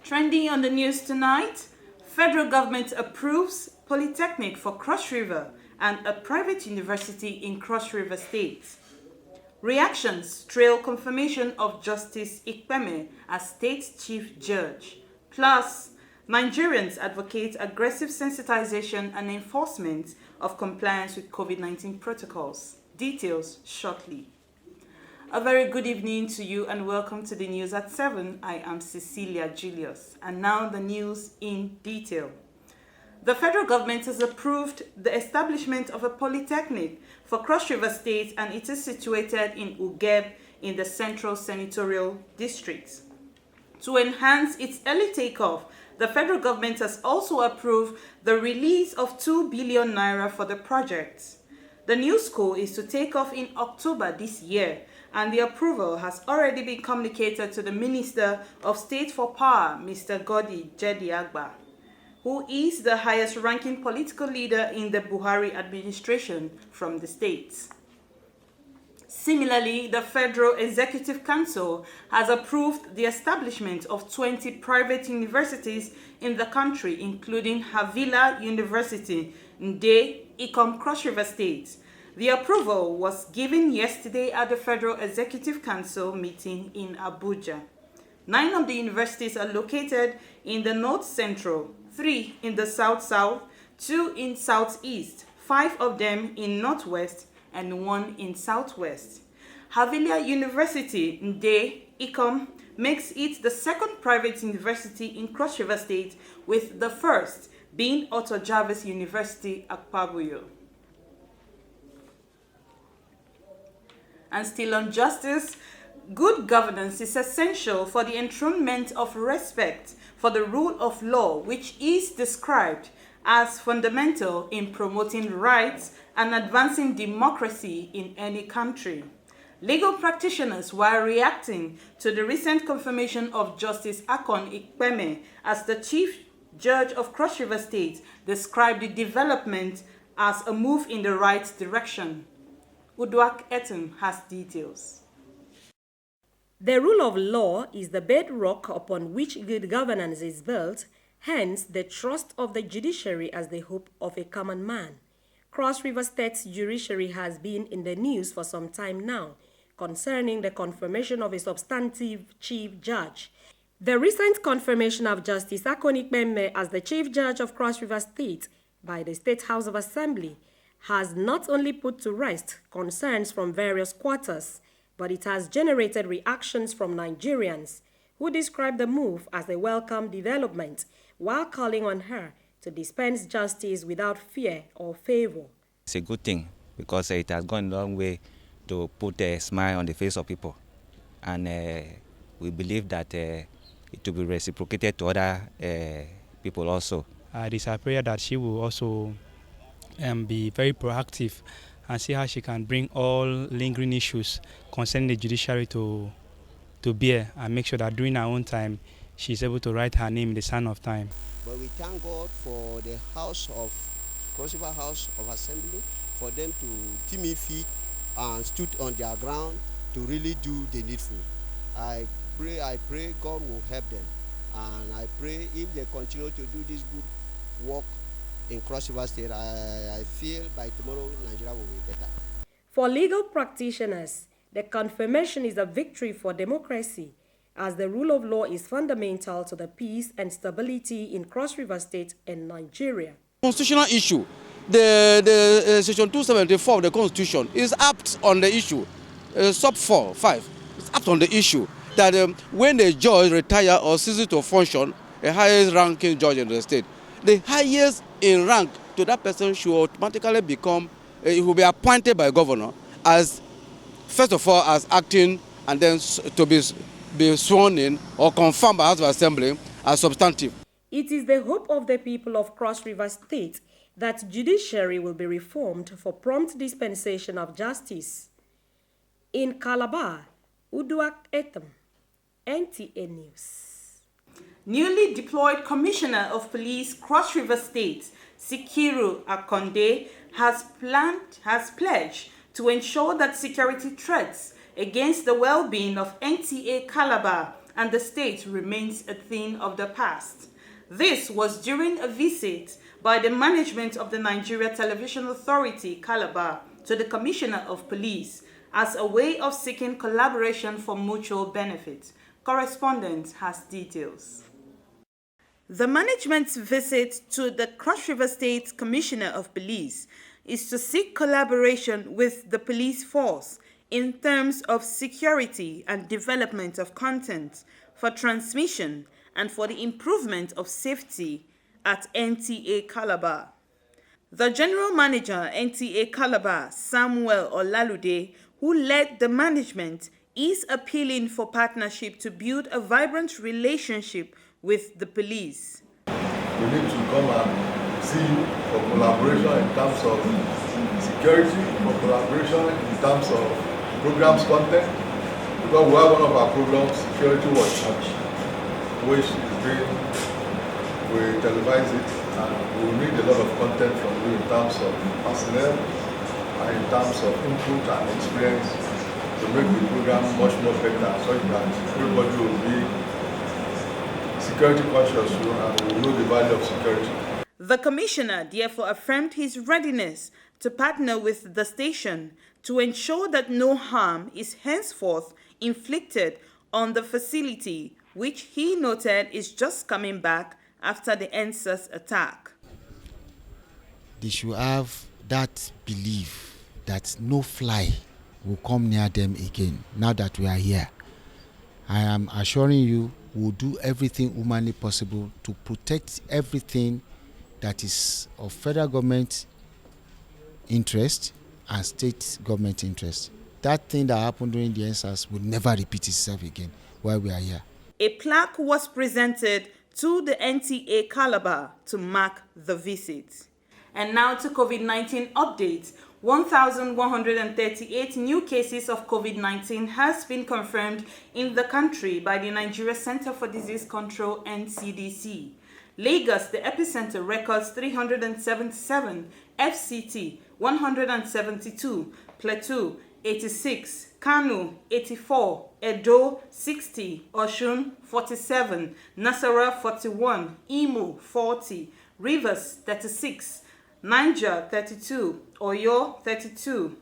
Trending on the news tonight, federal government approves Polytechnic for Cross River and a private university in Cross River State. Reactions trail confirmation of Justice Ikpeme as State Chief Judge. Plus, Nigerians advocate aggressive sensitization and enforcement of compliance with COVID-19 protocols. Details shortly. A very good evening to you and welcome to the news at 7. I am Cecilia Julius. And now the news in detail. The federal government has approved the establishment of a polytechnic for Cross River State, and it is situated in Ugeb in the Central Senatorial District. To enhance its early takeoff, the federal government has also approved the release of 2 billion naira for the project. The new school is to take off in October this year, and the approval has already been communicated to the Minister of State for Power, Mr. Godi Jediagba, who is the highest-ranking political leader in the Buhari administration from the states. Similarly, the Federal Executive Council has approved the establishment of 20 private universities in the country, including Havila University, Nde, Ikom, Cross River State. The approval was given yesterday at the Federal Executive Council meeting in Abuja. 9 of the universities are located in the North Central, 3 in the South-South, 2 in Southeast, 5 of them in Northwest, and 1 in Southwest. Havila University, Nde, Ikom, makes it the second private university in Cross River State, with the first being Otto Jarvis University, Akpabuyo. And still on justice, good governance is essential for the enthronement of respect for the rule of law, which is described as fundamental in promoting rights and advancing democracy in any country. Legal practitioners, while reacting to the recent confirmation of Justice Akon Ikpeme as the Chief Judge of Cross River State, described the development as a move in the right direction. Udwak Etten has details. The rule of law is the bedrock upon which good governance is built, hence the trust of the judiciary as the hope of a common man. Cross River State's judiciary has been in the news for some time now concerning the confirmation of a substantive chief judge. The recent confirmation of Justice Akon Ikpeme as the Chief Judge of Cross River State by the State House of Assembly has not only put to rest concerns from various quarters, but it has generated reactions from Nigerians who describe the move as a welcome development while calling on her to dispense justice without fear or favor. It's a good thing because it has gone a long way to put a smile on the face of people. And we believe that it will be reciprocated to other people also. It is a prayer that she will also be very proactive and see how she can bring all lingering issues concerning the judiciary to bear and make sure that during her own time she's able to write her name in the sand of time. But we thank God for the House of Cross River House of Assembly for them to team in feet and stood on their ground to really do the needful. I pray God will help them, and I pray if they continue to do this good work in Cross River State, I feel by tomorrow Nigeria will be better. For legal practitioners, the confirmation is a victory for democracy, as the rule of law is fundamental to the peace and stability in Cross River State and Nigeria. Constitutional issue, the section 274 of the Constitution is apt on the issue, sub 4.5, it's apt on the issue that when the judge retire or ceases to function, the highest ranking judge in the state, the highest in rank to that person should automatically become, he will be appointed by governor as, first of all, as acting, and then to be sworn in or confirmed by House of Assembly as substantive. It is the hope of the people of Cross River State that judiciary will be reformed for prompt dispensation of justice. In Calabar, Uduak Etam, NTA News. Newly deployed Commissioner of Police Cross River State, Sikiru Akonde, has pledged to ensure that security threats against the well-being of NTA Calabar and the state remains a thing of the past. This was during a visit by the management of the Nigeria Television Authority, Calabar, to the Commissioner of Police as a way of seeking collaboration for mutual benefit. Correspondent has details. The management's visit to the Cross River State Commissioner of Police is to seek collaboration with the police force in terms of security and development of content for transmission and for the improvement of safety at NTA Calabar. The General Manager, NTA Calabar, Samuel Olalude, who led the management, is appealing for partnership to build a vibrant relationship with the police. We need to come and see you for collaboration in terms of security, for collaboration in terms of programs content, because we have one of our programs, Security Watch, which is being, we televise it, and we will need a lot of content from you in terms of personnel and in terms of input and experience to make the program much more better, so that everybody will be security conscious and will know the value of security. The commissioner therefore affirmed his readiness to partner with the station to ensure that no harm is henceforth inflicted on the facility, which he noted is just coming back after the NSAS attack. They should have that belief that no fly will come near them again now that we are here. I am assuring you, we'll do everything humanly possible to protect everything that is of federal government interest and state government interest. That thing that happened during the NSAS will never repeat itself again while we are here. A plaque was presented to the NTA Calabar to mark the visit. And now to COVID-19 updates. 1,138 new cases of COVID-19 has been confirmed in the country by the Nigeria Center for Disease Control (NCDC). Lagos, the epicenter, records 377, FCT 172, Plateau 86, Kano 84, Edo 60, Osun 47, Nasarawa 41, Imo 40, Rivers 36, Niger 32, Oyo 32,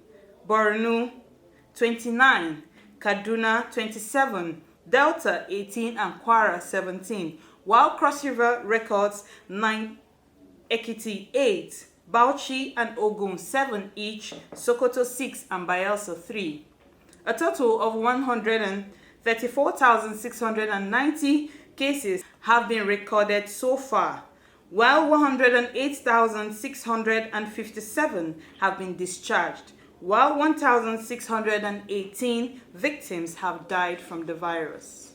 Borno 29, Kaduna 27, Delta 18 and Kwara 17, while Cross River records 9, Ekiti 8, Bauchi and Ogun 7 each, Sokoto 6 and Bayelsa 3. A total of 134,690 cases have been recorded so far, while 108,657 have been discharged, while 1,618 victims have died from the virus.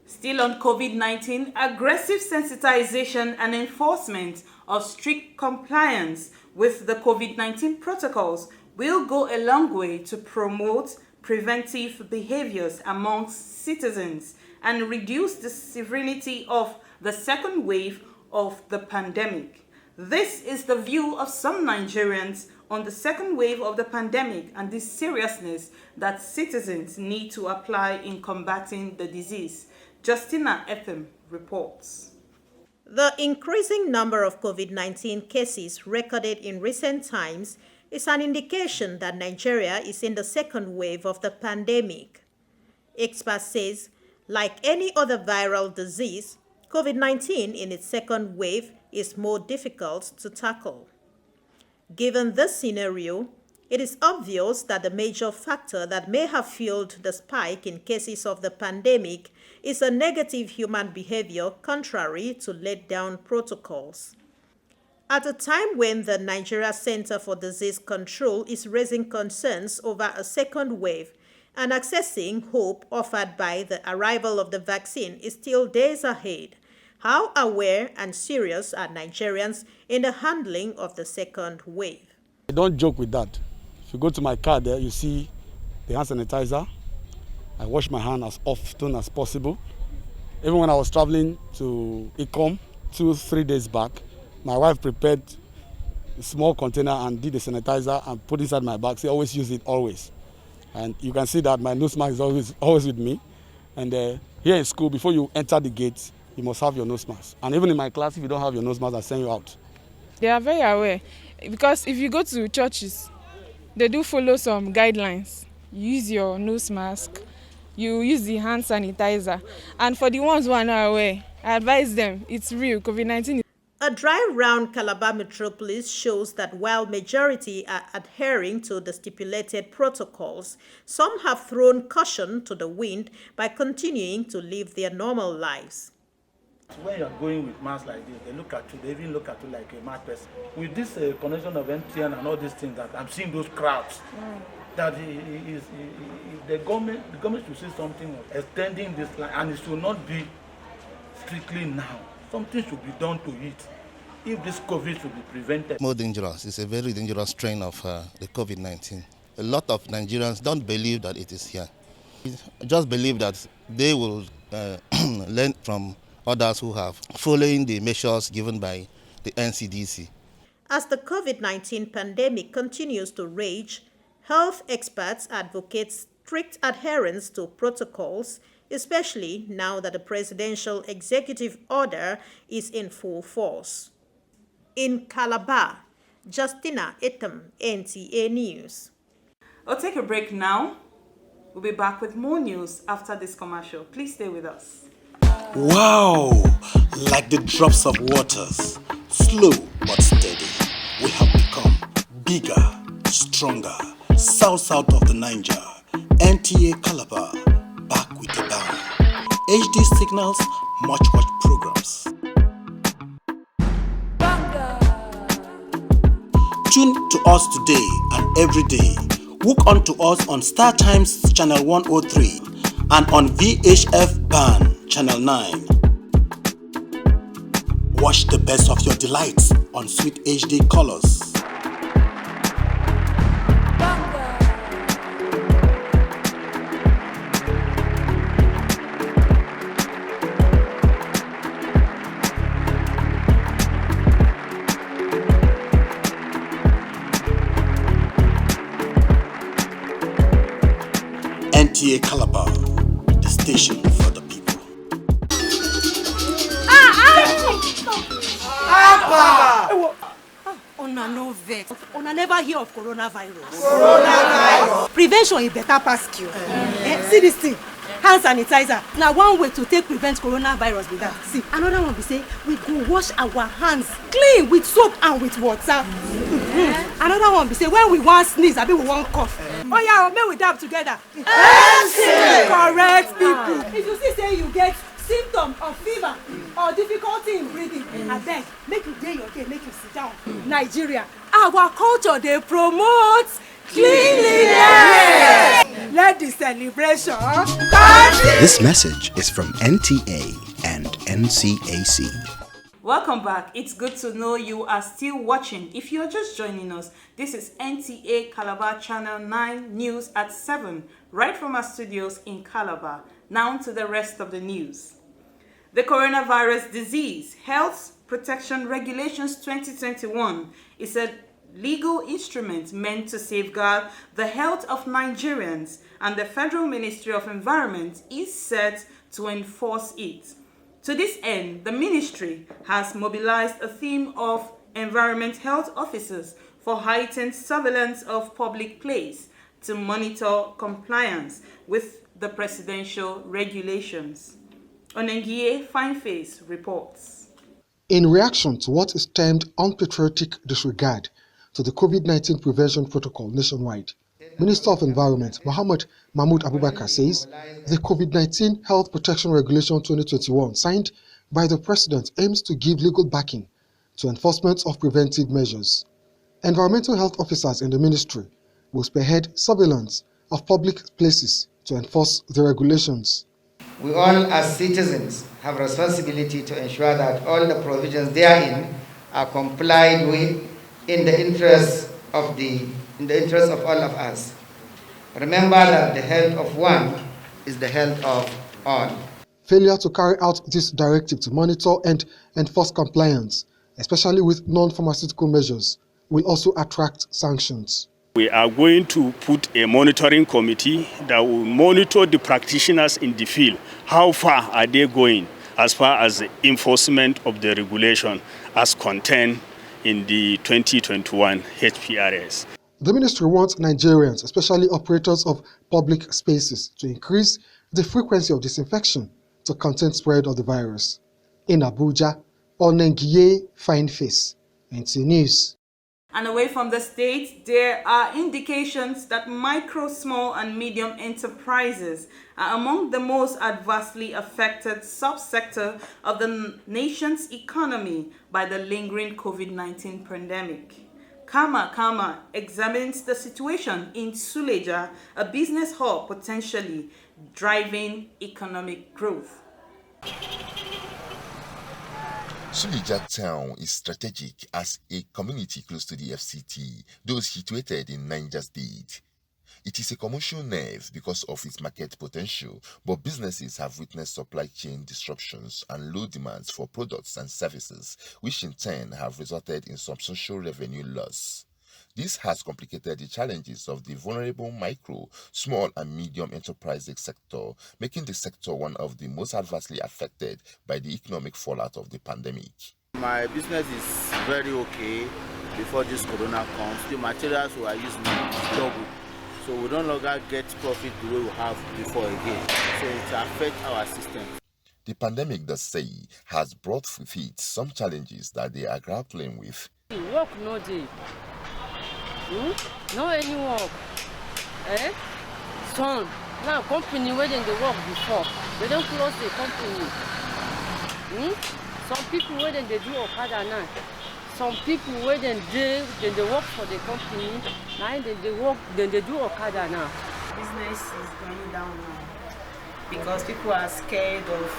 Still on COVID-19, aggressive sensitization and enforcement of strict compliance with the COVID-19 protocols will go a long way to promote preventive behaviors amongst citizens and reduce the severity of the second wave of the pandemic. This is the view of some Nigerians on the second wave of the pandemic and the seriousness that citizens need to apply in combating the disease. Justina Etham reports. The increasing number of COVID-19 cases recorded in recent times is an indication that Nigeria is in the second wave of the pandemic. Experts say, like any other viral disease, COVID-19 in its second wave is more difficult to tackle. Given this scenario, It is obvious that the major factor that may have fueled the spike in cases of the pandemic is a negative human behavior contrary to laid-down protocols. At a time when the Nigeria Center for Disease Control is raising concerns over a second wave and accessing hope offered by the arrival of the vaccine is still days ahead, how aware and serious are Nigerians in the handling of the second wave? I don't joke with that. If you go to my car there, you see the hand sanitizer. I wash my hand as often as possible. Even when I was traveling to Ikom 2-3 days back, my wife prepared a small container and did the sanitizer and put it inside my bag. She always use it, always. And you can see that my nose mask is always with me. And here in school, before you enter the gate, you must have your nose mask. And even in my class, if you don't have your nose mask, I send you out. They are very aware because if you go to churches, they do follow some guidelines. You use your nose mask, you use the hand sanitizer. And for the ones who are not aware, I advise them, it's real, COVID-19. A drive round Calabar metropolis shows that while majority are adhering to the stipulated protocols, some have thrown caution to the wind by continuing to live their normal lives. When you're going with masks like this, they look at you, they even look at you like a mad person. With this connection of MTN and all these things, that I'm seeing those crowds, that the government should say something of extending this line, and it should not be strictly now. Something should be done to it if this COVID should be prevented. More dangerous. It's a very dangerous strain of the COVID-19. A lot of Nigerians don't believe that it is here. Just believe that they will learn from others who have following the measures given by the NCDC. As the COVID-19 pandemic continues to rage, health experts advocate strict adherence to protocols, especially now that the presidential executive order is in full force. In Calabar, Justina Etam, NTA News. I'll take a break now. We'll be back with more news after this commercial. Please stay with us. Wow! Like the drops of waters, slow but steady, we have become bigger, stronger, south of the Niger. NTA Calabar, back with a bang. HD signals, much programs. Tune to us today and every day. Hook on to us on Star Times Channel 103 and on VHF Band Channel 9. Watch the best of your delights on sweet HD colors. NTA Calabar, the station for the people. Una no vex. Una never hear of coronavirus. Prevention is better pass cure. See this thing. Hand sanitizer. Now one way to take prevent coronavirus with that. See, another one be say we go wash our hands clean with soap and with water. Another one be say when we want sneeze, abi we want cough. Oh yeah, make we dab together. Correct people. If you see say you get symptom of fever or difficulty in breathing, abeg make you dey your day, make you sit down. Nigeria, our culture dey promote cleanliness. Let the celebration continue. This message is from NTA and NCAC. Welcome back. It's good to know you are still watching. If you're just joining us, this is NTA Calabar Channel 9 News at 7, right from our studios in Calabar. Now to the rest of the news. The Coronavirus Disease Health Protection Regulations 2021 is a legal instrument meant to safeguard the health of Nigerians, and the Federal Ministry of Environment is set to enforce it. To this end, the ministry has mobilized a team of environment health officers for heightened surveillance of public place to monitor compliance with the presidential regulations. Onengie Fineface reports. In reaction to what is termed unpatriotic disregard to the COVID-19 prevention protocol nationwide. Minister of Environment Mohammed Mahmoud Abubakar says the COVID-19 Health Protection Regulation 2021 signed by the President aims to give legal backing to enforcement of preventive measures. Environmental health officers in the ministry will spearhead surveillance of public places to enforce the regulations. We all as citizens have responsibility to ensure that all the provisions therein are complied with in the interest of all of us. Remember that the health of one is the health of all. Failure to carry out this directive to monitor and enforce compliance, especially with non-pharmaceutical measures, will also attract sanctions. We are going to put a monitoring committee that will monitor the practitioners in the field. How far are they going as far as the enforcement of the regulation as contained in the 2021 HPRS? The ministry wants Nigerians, especially operators of public spaces, to increase the frequency of disinfection to contain spread of the virus. In Abuja, Onengiye Fine Face, NT News. And away from the state, there are indications that micro, small and medium enterprises are among the most adversely affected subsector of the nation's economy by the lingering COVID-19 pandemic. Kama examines the situation in Suleja, a business hub potentially driving economic growth. Suleja town is strategic as a community close to the FCT, though situated in Niger State. It is a commercial nerve because of its market potential, but businesses have witnessed supply chain disruptions and low demands for products and services, which in turn have resulted in substantial revenue loss. This has complicated the challenges of the vulnerable micro, small and medium enterprises sector, making the sector one of the most adversely affected by the economic fallout of the pandemic. My business is very okay before this corona comes. The materials we are using is double, so we no longer get profit the way we have before again. So it affects our system. The pandemic, they say, has brought with it some challenges that they are grappling with. Work no day. No any work. Son, now company where they work before, they don't close the company. Some people where they do Okada now. Some people where they work for the company, now they do Okada now. Business is going down now because people are scared of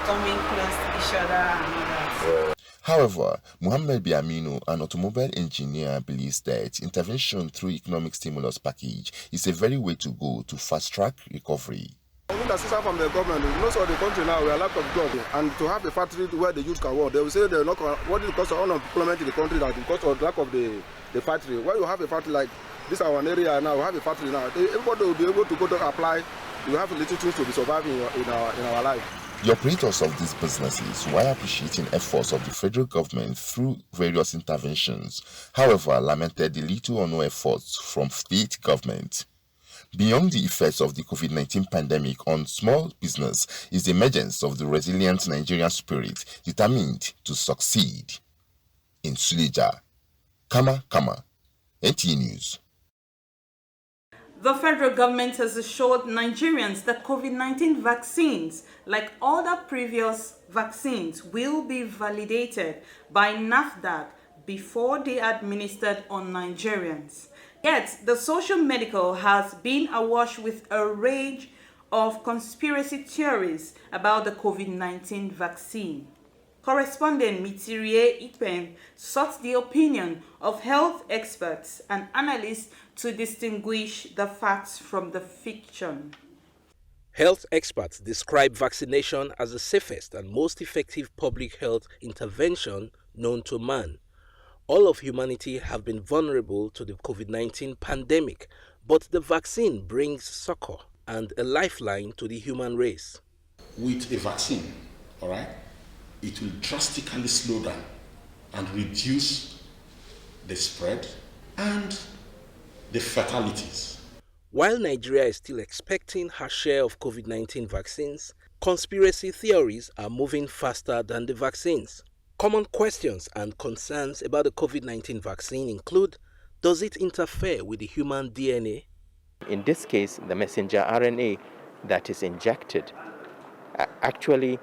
coming close to each other and all that. However, Muhammad Biamino, an automobile engineer, believes that intervention through economic stimulus package is a very way to go to fast-track recovery. We need assistance from the government. Most of the country now, we are lack of jobs, and to have a factory where the youth can work. They will say they're not. What is the cost of unemployment in the country? That because of lack of the factory. When you have a factory like this, our area now, we have a factory now. Everybody will be able to go to apply. You have little things to be surviving in our life. The operators of these businesses, while appreciating efforts of the federal government through various interventions, however, lamented the little or no efforts from state government. Beyond the effects of the COVID-19 pandemic on small business is the emergence of the resilient Nigerian spirit determined to succeed. In Suleja, Kama, NTA News. The federal government has assured Nigerians that COVID-19 vaccines, like other previous vaccines, will be validated by NAFDAC before they are administered on Nigerians. Yet, the social medical has been awash with a range of conspiracy theories about the COVID-19 vaccine. Correspondent Mitirie Ipen sought the opinion of health experts and analysts to distinguish the facts from the fiction. Health experts describe vaccination as the safest and most effective public health intervention known to man. All of humanity have been vulnerable to the COVID-19 pandemic, but the vaccine brings succor and a lifeline to the human race. With a vaccine, all right, it will drastically slow down and reduce the spread and the fatalities. While Nigeria is still expecting her share of COVID-19 vaccines, conspiracy theories are moving faster than the vaccines. Common questions and concerns about the COVID-19 vaccine include, does it interfere with the human DNA? In this case, the messenger RNA that is injected actually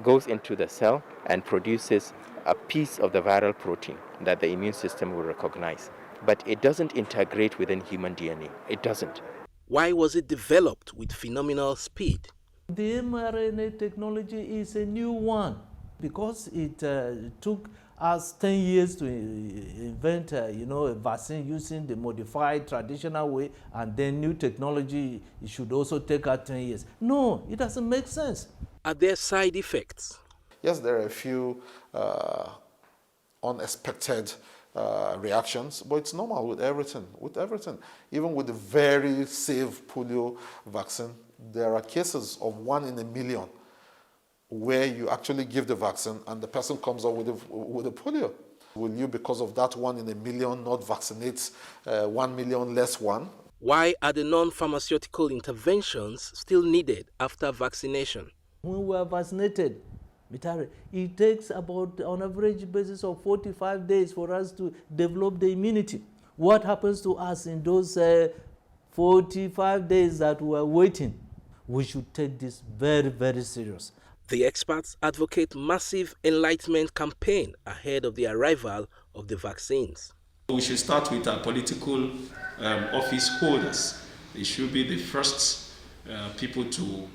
goes into the cell and produces a piece of the viral protein that the immune system will recognize. But it doesn't integrate within human DNA. It doesn't. Why was it developed with phenomenal speed? The mRNA technology is a new one because it took us 10 years to invent a vaccine using the modified traditional way, and then new technology should also take us 10 years. No, it doesn't make sense. Are there side effects? Yes, there are a few unexpected reactions, but it's normal with everything. Even with the very safe polio vaccine, there are cases of 1 in a million where you actually give the vaccine and the person comes up with a polio. Will you, because of that 1 in a million, not vaccinate 1 million less one? Why are the non-pharmaceutical interventions still needed after vaccination? When we are vaccinated, it takes about, on average basis of 45 days for us to develop the immunity. What happens to us in those 45 days that we are waiting? We should take this very, very serious. The experts advocate massive enlightenment campaign ahead of the arrival of the vaccines. We should start with our political office holders. They should be the first people to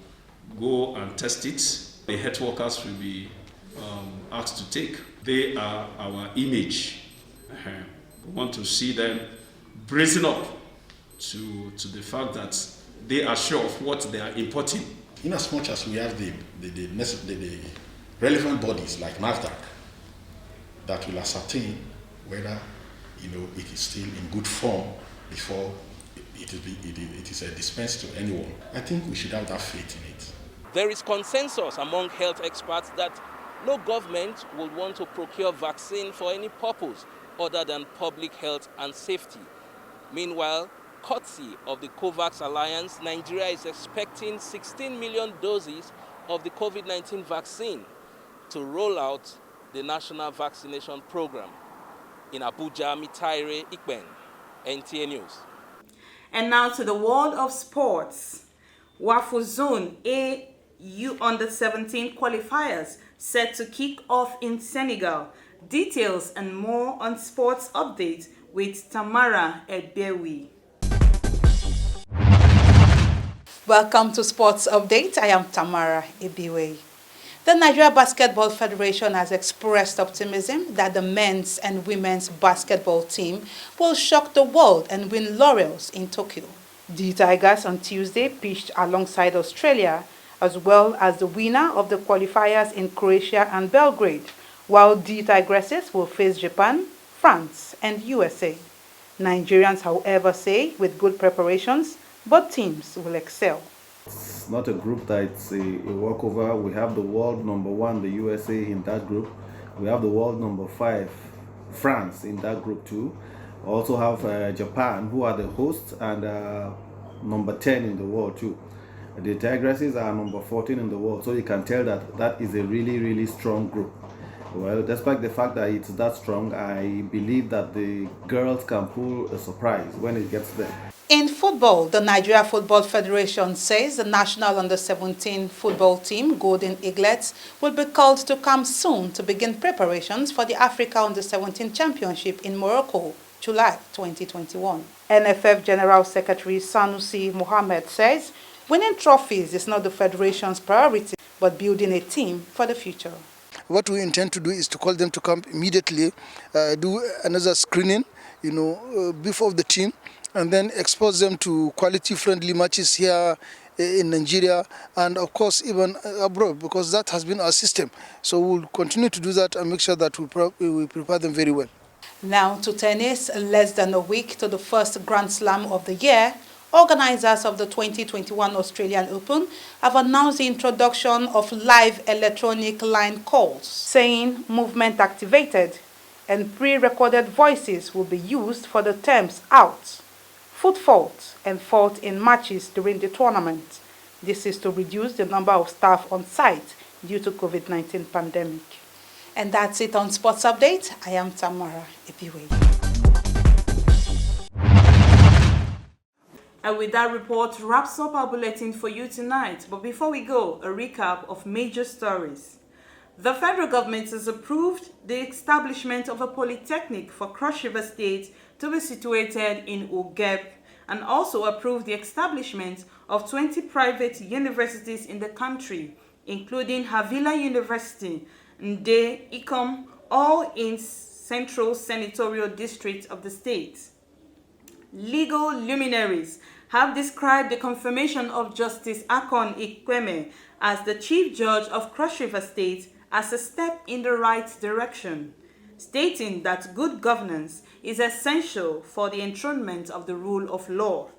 go and test it. The health workers will be asked to take. They are our image. We want to see them brazen up to the fact that they are sure of what they are importing. In as much as we have the relevant bodies like NAFDAC that will ascertain whether it is still in good form before it is dispensed to anyone, I think we should have that faith in it. There is consensus among health experts that no government will want to procure vaccine for any purpose other than public health and safety. Meanwhile, courtesy of the COVAX alliance, Nigeria is expecting 16 million doses of the COVID-19 vaccine to roll out the national vaccination program. In Abuja, Mitaire Ikben, NTA News. And now to the world of sports. WAFU Zone A U-17 qualifiers set to kick off in Senegal. Details and more on sports updates with Tamara Ebewi. Welcome to Sports Update. I am Tamara Ebewi. The Nigeria Basketball Federation has expressed optimism that the men's and women's basketball team will shock the world and win laurels in Tokyo. The Tigers on Tuesday pitched alongside Australia, as well as the winner of the qualifiers in Croatia and Belgrade, while the Tigresses will face Japan, France, and USA. Nigerians, however, say with good preparations, both teams will excel. It's not a group that it's a walkover. We have the world number 1, the USA, in that group. We have the world number 5, France, in that group too. We also have Japan, who are the hosts, and number 10 in the world too. The Tigresses are number 14 in the world, so you can tell that that is a really, really strong group. Well, despite the fact that it's that strong, I believe that the girls can pull a surprise when it gets there. In football, the Nigeria Football Federation says the national under-17 football team, Golden Eaglets, will be called to camp soon to begin preparations for the Africa Under-17 Championship in Morocco, July 2021. NFF General Secretary Sanusi Mohammed says winning trophies is not the Federation's priority, but building a team for the future. What we intend to do is to call them to camp immediately, do another screening, before the team, and then expose them to quality-friendly matches here in Nigeria, and of course even abroad, because that has been our system. So we'll continue to do that and make sure that we prepare them very well. Now to tennis, less than a week to the first Grand Slam of the year, organizers of the 2021 Australian Open have announced the introduction of live electronic line calls, saying movement activated and pre-recorded voices will be used for the terms out, foot fault, and fault in matches during the tournament. This is to reduce the number of staff on site due to COVID-19 pandemic. And that's it on Sports Update. I am Tamara Ebiwe. And with that report wraps up our bulletin for you tonight. But before we go, a recap of major stories. The federal government has approved the establishment of a polytechnic for Cross River State to be situated in Ugeb, and also approved the establishment of 20 private universities in the country, including Havila University, Nde, Ikom, all in Central Senatorial District of the state. Legal luminaries have described the confirmation of Justice Akon Ikweme as the Chief Judge of Cross River State as a step in the right direction, stating that good governance is essential for the enthronement of the rule of law.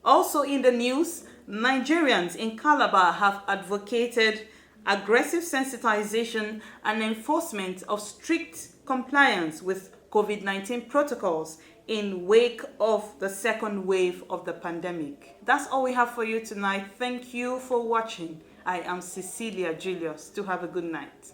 Also in the news, Nigerians in Calabar have advocated aggressive sensitization and enforcement of strict compliance with COVID-19 protocols in wake of the second wave of the pandemic. That's all we have for you tonight. Thank you for watching. I am Cecilia Julius. Do have a good night.